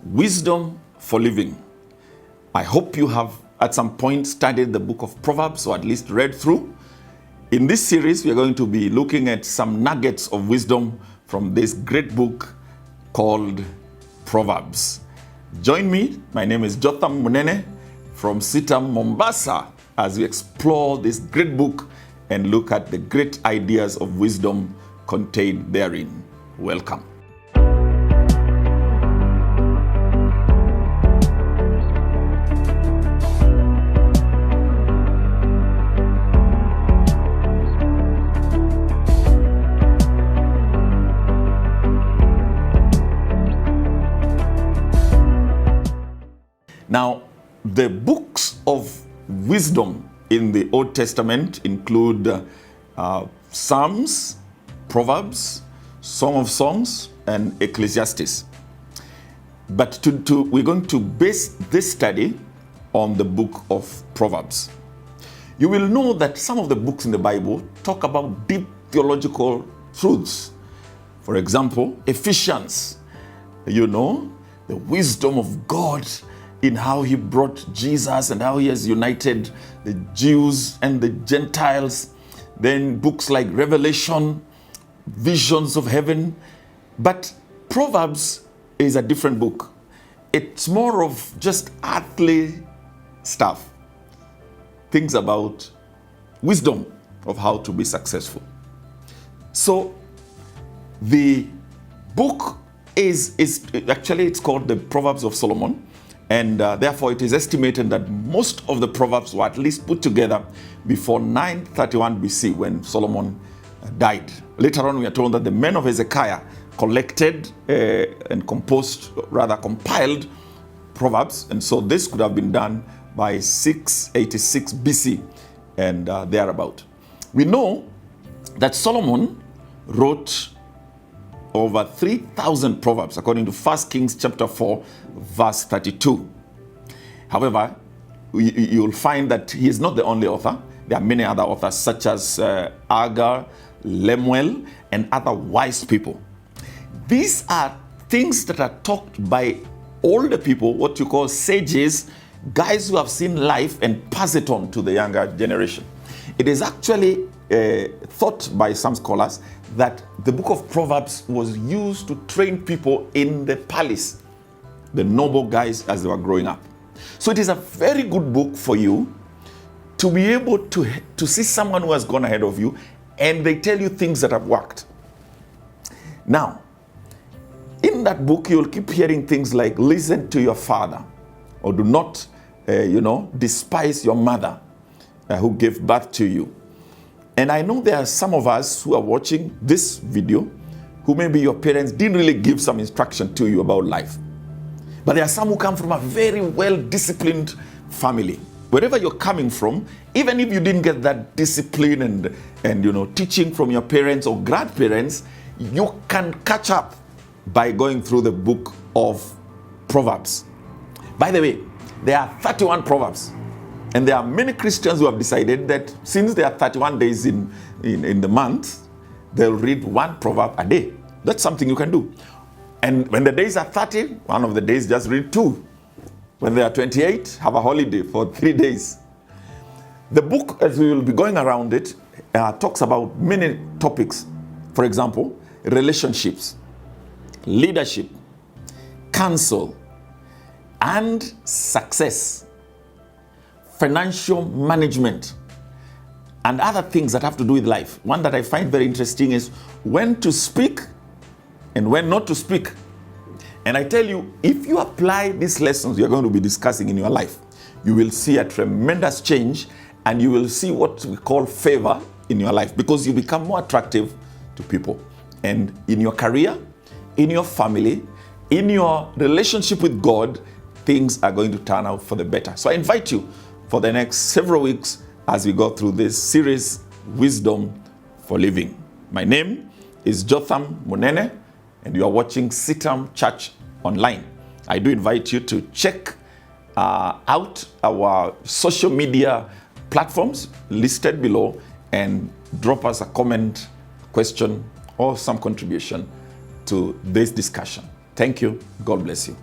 Wisdom for living. I hope you have at some point studied the book of Proverbs, or at least read through. In this series, we are going to be looking at some nuggets of wisdom from this great book called Proverbs. Join me. My name is Jotham Munene from CITAM, Mombasa, as we explore this great book and look at the great ideas of wisdom contained therein. Welcome. Now, the books of wisdom in the Old Testament include Psalms, Proverbs, Song of Songs, and Ecclesiastes. But we're going to base this study on the book of Proverbs. You will know that some of the books in the Bible talk about deep theological truths. For example, Ephesians, the wisdom of God in how he brought Jesus and how he has united the Jews and the Gentiles. Then books like Revelation, Visions of Heaven. But Proverbs is a different book. It's more of just earthly stuff. Things about wisdom of how to be successful. So the book is actually, it's called the Proverbs of Solomon. And therefore, it is estimated that most of the Proverbs were at least put together before 931 BC when Solomon died. Later on, we are told that the men of Hezekiah collected and compiled Proverbs. And so this could have been done by 686 BC and thereabout. We know that Solomon wrote over 3,000 Proverbs, according to 1 Kings chapter 4, verse 32. However, you'll find that he is not the only author. There are many other authors, such as Agar, Lemuel, and other wise people. These are things that are taught by older people, what you call sages, guys who have seen life and pass it on to the younger generation. It is actually thought by some scholars that the book of Proverbs was used to train people in the palace, the noble guys as they were growing up. So it is a very good book for you to be able to see someone who has gone ahead of you and they tell you things that have worked. Now, in that book, you'll keep hearing things like, listen to your father, or do not, despise your mother who gave birth to you. And I know there are some of us who are watching this video who maybe your parents didn't really give some instruction to you about life. But there are some who come from a very well-disciplined family. Wherever you're coming from, even if you didn't get that discipline and teaching from your parents or grandparents, you can catch up by going through the book of Proverbs. By the way, there are 31 Proverbs. And there are many Christians who have decided that since there are 31 days in the month, they'll read one proverb a day. That's something you can do. And when the days are 30, one of the days just read 2. When they are 28, have a holiday for 3 days. The book, as we will be going around it, talks about many topics. For example, relationships, leadership, counsel, and success, financial management, and other things that have to do with life. One that I find very interesting is when to speak and when not to speak. And I tell you, if you apply these lessons you're going to be discussing in your life, you will see a tremendous change and you will see what we call favor in your life, because you become more attractive to people. And in your career, in your family, in your relationship with God, things are going to turn out for the better. So I invite you for the next several weeks as we go through this series, Wisdom for Living. My name is Jotham Munene, and you are watching CITAM Church Online. I do invite you to check out our social media platforms listed below and drop us a comment, question, or some contribution to this discussion. Thank you. God bless you.